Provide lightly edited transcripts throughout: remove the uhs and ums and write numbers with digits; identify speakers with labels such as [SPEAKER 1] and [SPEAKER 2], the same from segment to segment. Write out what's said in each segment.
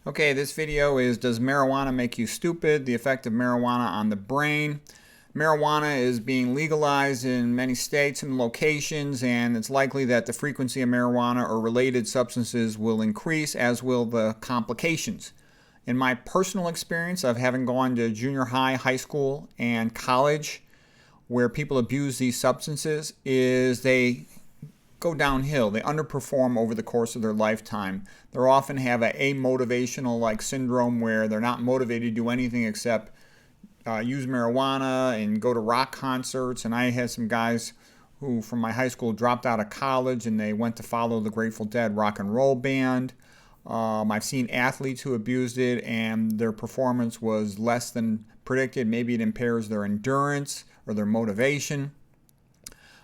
[SPEAKER 1] Okay, this video is Does Marijuana Make You Stupid? The Effect of Marijuana on the Brain. Marijuana is being legalized in many states and locations, and it's likely that the frequency of marijuana or related substances will increase, as will the complications. In my personal experience of having gone to junior high, high school, and college, where people abuse these substances, is they go downhill. They underperform over the course of their lifetime. They often have a amotivational like syndrome where they're not motivated to do anything except use marijuana and go to rock concerts. And I had some guys who from my high school dropped out of college and they went to follow the Grateful Dead rock and roll band. I've seen athletes who abused it and their performance was less than predicted. Maybe it impairs their endurance or their motivation.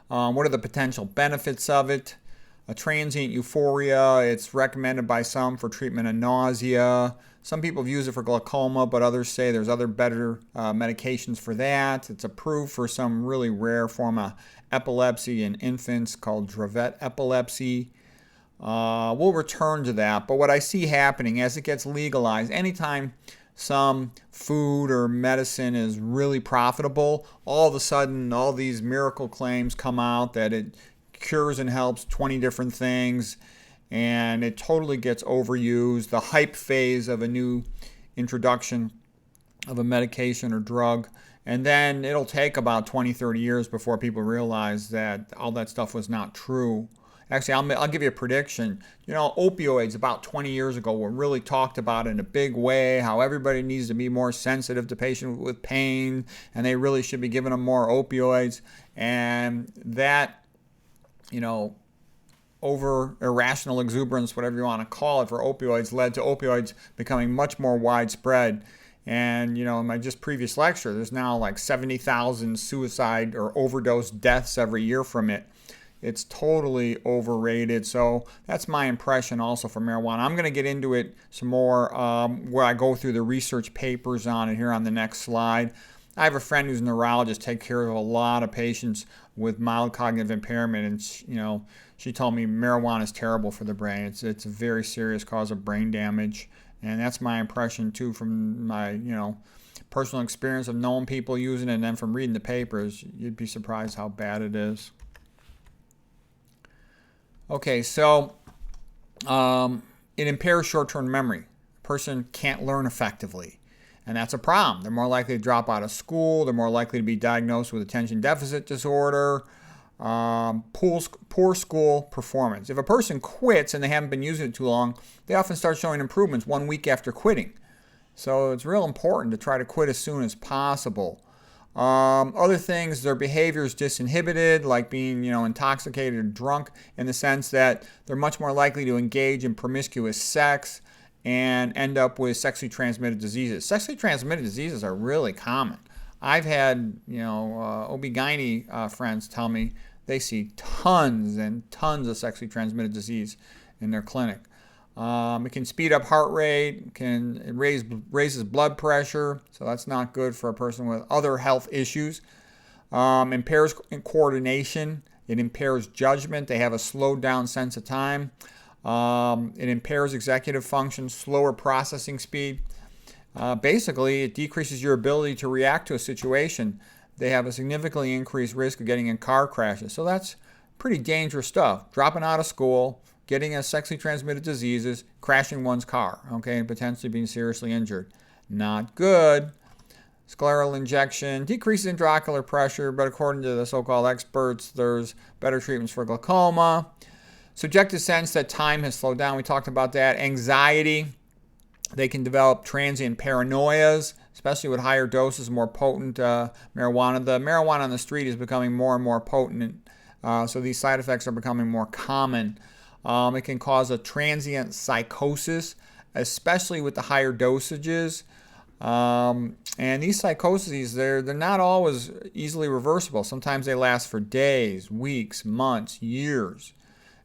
[SPEAKER 1] What are the potential benefits of it? A transient euphoria. It's recommended by some for treatment of nausea. Some people have used it for glaucoma, but others say there's other better medications for that. It's approved for some really rare form of epilepsy in infants called Dravet epilepsy. We'll return to that. But what I see happening as it gets legalized, anytime some food or medicine is really profitable, all of a sudden all these miracle claims come out that it cures and helps 20 different things, and it totally gets overused. The hype phase of a new introduction of a medication or drug, and then it'll take about 20, 30 years before people realize that all that stuff was not true. Actually, I'll give you a prediction. You know, opioids about 20 years ago were really talked about in a big way, how everybody needs to be more sensitive to patients with pain, and they really should be giving them more opioids. And that, over irrational exuberance, whatever you want to call it, for opioids led to opioids becoming much more widespread. And, in my just previous lecture, there's now like 70,000 suicide or overdose deaths every year from it. It's totally overrated. So that's my impression also for marijuana. I'm going to get into it some more where I go through the research papers on it here on the next slide. I have a friend who's a neurologist, takes care of a lot of patients with mild cognitive impairment, and she told me marijuana is terrible for the brain. It's a very serious cause of brain damage, and that's my impression too from my personal experience of knowing people using it, and then from reading the papers. You'd be surprised how bad it is. Okay, so it impairs short-term memory. A person can't learn effectively, and that's a problem. They're more likely to drop out of school. They're more likely to be diagnosed with attention deficit disorder, poor school performance. If a person quits and they haven't been using it too long, they often start showing improvements 1 week after quitting. So it's real important to try to quit as soon as possible. Other things, their behavior is disinhibited, like being, intoxicated or drunk, in the sense that they're much more likely to engage in promiscuous sex and end up with sexually transmitted diseases. Sexually transmitted diseases are really common. I've had, OB-GYN friends tell me they see tons and tons of sexually transmitted disease in their clinic. It can speed up heart rate, raises blood pressure, so that's not good for a person with other health issues. Impairs coordination, it impairs judgment, they have a slowed down sense of time. It impairs executive function, slower processing speed. Basically, it decreases your ability to react to a situation. They have a significantly increased risk of getting in car crashes, so that's pretty dangerous stuff. Dropping out of school, getting a sexually transmitted diseases, crashing one's car, and potentially being seriously injured. Not good. Scleral injection decreases intraocular pressure, but according to the so-called experts, there's better treatments for glaucoma. Subjective sense that time has slowed down. We talked about that. Anxiety. They can develop transient paranoias, especially with higher doses, more potent marijuana. The marijuana on the street is becoming more and more potent, so these side effects are becoming more common. It can cause a transient psychosis, especially with the higher dosages. And these psychoses, they're not always easily reversible. Sometimes they last for days, weeks, months, years.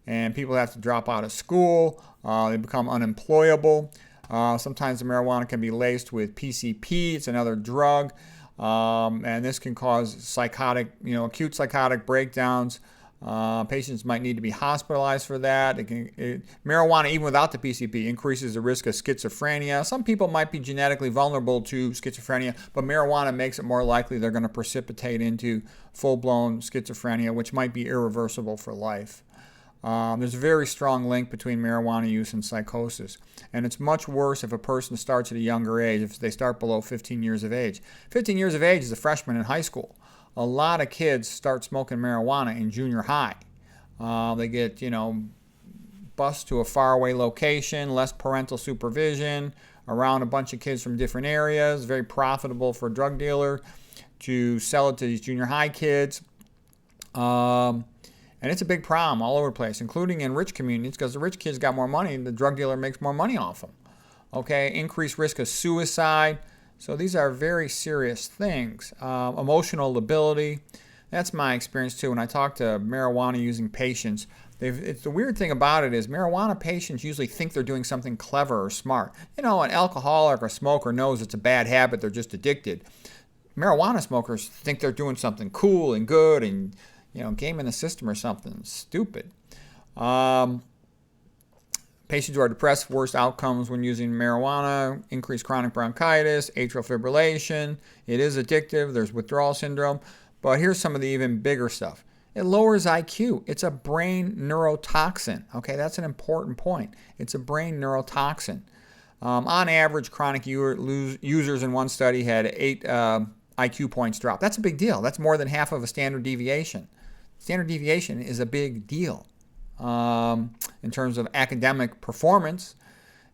[SPEAKER 1] And people have to drop out of school. They become unemployable. Sometimes the marijuana can be laced with PCP. It's another drug. And this can cause acute psychotic breakdowns. Patients might need to be hospitalized for that. Marijuana, even without the PCP, increases the risk of schizophrenia. Some people might be genetically vulnerable to schizophrenia, but marijuana makes it more likely they're going to precipitate into full-blown schizophrenia, which might be irreversible for life. There's a very strong link between marijuana use and psychosis. And it's much worse if a person starts at a younger age, if they start below 15 years of age. 15 years of age is a freshman in high school. A lot of kids start smoking marijuana in junior high. They get, bused to a faraway location, less parental supervision, around a bunch of kids from different areas. Very profitable for a drug dealer to sell it to these junior high kids. And it's a big problem all over the place, including in rich communities, because the rich kids got more money and the drug dealer makes more money off them. Okay, increased risk of suicide. So these are very serious things. Emotional lability. That's my experience too. When I talk to marijuana using patients, the weird thing about it is marijuana patients usually think they're doing something clever or smart. An alcoholic or smoker knows it's a bad habit, they're just addicted. Marijuana smokers think they're doing something cool and good and gaming the system or something stupid. Patients who are depressed, worst outcomes when using marijuana, increased chronic bronchitis, atrial fibrillation. It is addictive. There's withdrawal syndrome. But here's some of the even bigger stuff. It lowers IQ. It's a brain neurotoxin. Okay, that's an important point. It's a brain neurotoxin. On average, chronic users in one study had 8 IQ points drop. That's a big deal. That's more than half of a standard deviation. Standard deviation is a big deal in terms of academic performance.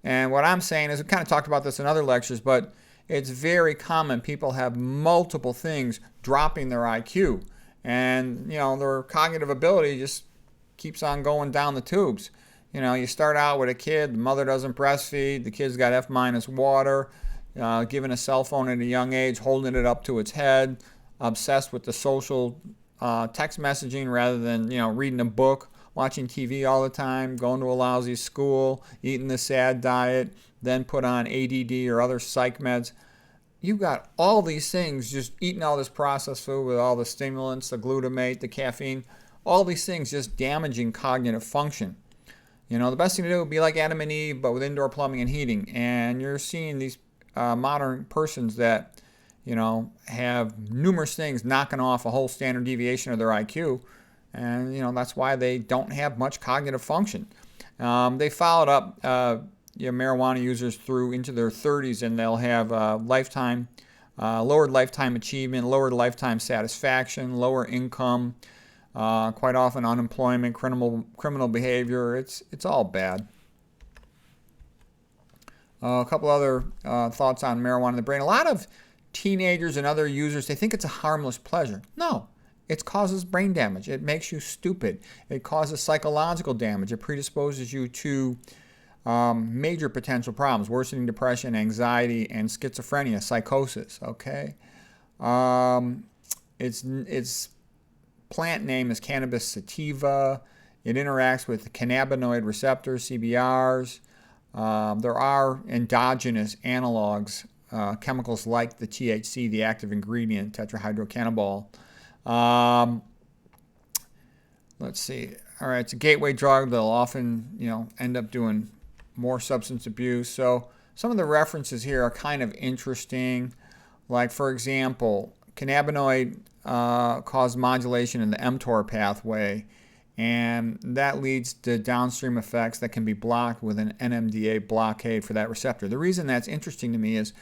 [SPEAKER 1] And what I'm saying is, we kind of talked about this in other lectures, but it's very common. People have multiple things dropping their IQ. And, their cognitive ability just keeps on going down the tubes. You start out with a kid, the mother doesn't breastfeed, the kid's got F- water, given a cell phone at a young age, holding it up to its head, obsessed with the social text messaging rather than, reading a book, watching TV all the time, going to a lousy school, eating the sad diet, then put on ADD or other psych meds. You've got all these things, just eating all this processed food with all the stimulants, the glutamate, the caffeine, all these things just damaging cognitive function. The best thing to do would be like Adam and Eve, but with indoor plumbing and heating. And you're seeing these modern persons that, have numerous things knocking off a whole standard deviation of their IQ. And, that's why they don't have much cognitive function. They followed up marijuana users through into their 30s, and they'll have lowered lifetime achievement, lowered lifetime satisfaction, lower income, quite often unemployment, criminal behavior. It's all bad. A couple other thoughts on marijuana in the brain. A lot of teenagers and other users, they think it's a harmless pleasure. No. It causes brain damage. It makes you stupid. It causes psychological damage. It predisposes you to major potential problems, worsening depression, anxiety, and schizophrenia, psychosis. Okay, its plant name is Cannabis sativa. It interacts with the cannabinoid receptors, CBRs. There are endogenous analogs, chemicals like the THC, the active ingredient, tetrahydrocannabinol. Let's see. All right, it's a gateway drug. They'll often, end up doing more substance abuse. So some of the references here are kind of interesting. Like, for example, cannabinoid cause modulation in the mTOR pathway, and that leads to downstream effects that can be blocked with an NMDA blockade for that receptor. The reason that's interesting to me is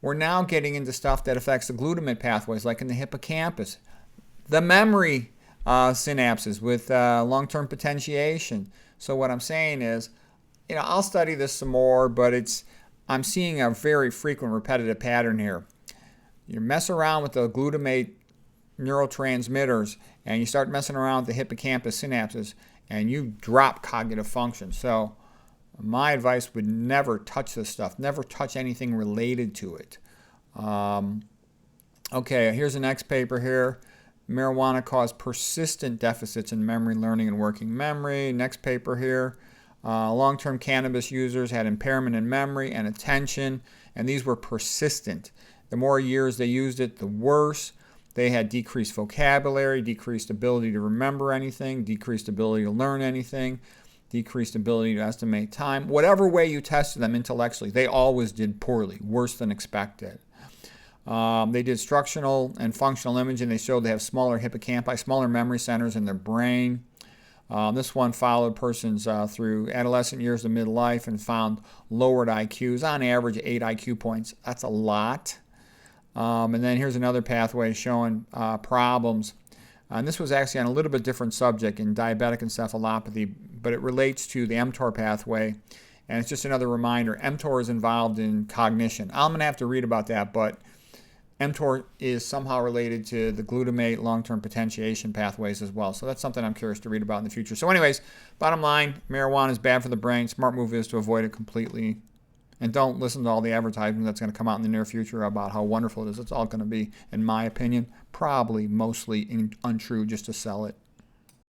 [SPEAKER 1] we're now getting into stuff that affects the glutamate pathways, like in the hippocampus, the memory synapses with long-term potentiation. So what I'm saying is, I'll study this some more, but I'm seeing a very frequent repetitive pattern here. You mess around with the glutamate neurotransmitters, and you start messing around with the hippocampus synapses, and you drop cognitive function. So my advice would never touch this stuff. Never touch anything related to it. Okay, here's the next paper here. Marijuana caused persistent deficits in memory, learning, and working memory. Next paper here. Long-term cannabis users had impairment in memory and attention, and these were persistent. The more years they used it, the worse. They had decreased vocabulary, decreased ability to remember anything, decreased ability to learn anything, decreased ability to estimate time. Whatever way you tested them intellectually, they always did poorly, worse than expected. They did structural and functional imaging. They showed they have smaller hippocampi, smaller memory centers in their brain. This one followed persons through adolescent years to midlife and found lowered IQs, on average 8 IQ points. That's a lot. And then here's another pathway showing problems. And this was actually on a little bit different subject in diabetic encephalopathy, but it relates to the mTOR pathway. And it's just another reminder, mTOR is involved in cognition. I'm going to have to read about that, but mTOR is somehow related to the glutamate long-term potentiation pathways as well. So that's something I'm curious to read about in the future. So anyways, bottom line, marijuana is bad for the brain. Smart move is to avoid it completely. And don't listen to all the advertising that's going to come out in the near future about how wonderful it is. It's all going to be, in my opinion, probably mostly untrue just to sell it.